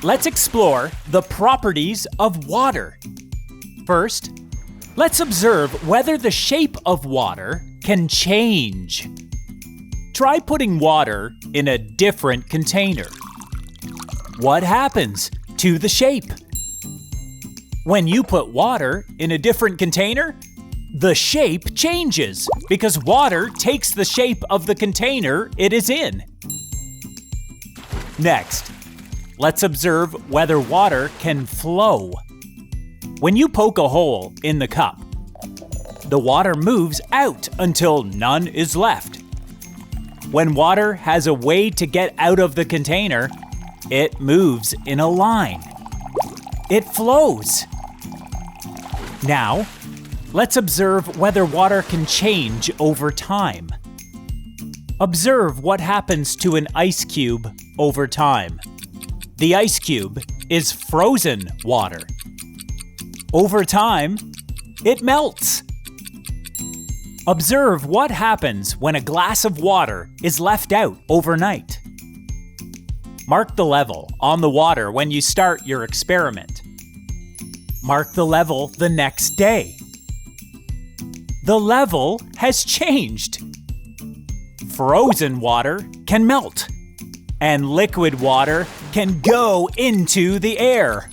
let's explore the properties of water. First, let's observe whether the shape of water can change. Try putting water in a different container. What happens to the shape? When you put water in a different container, the shape changes because water takes the shape of the container it is in. Next, let's observe whether water can flow. When you poke a hole in the cup, the water moves out until none is left. When water has a way to get out of the container, it moves in a line. It flows. Now, let's observe whether water can change over time. Observe what happens to an ice cube over time. The ice cube is frozen water. Over time, it melts. Observe what happens when a glass of water is left out overnight. Mark the level on the water when you start your experiment. Mark the level the next day. The level has changed. Frozen water can melt, and liquid water can go into the air.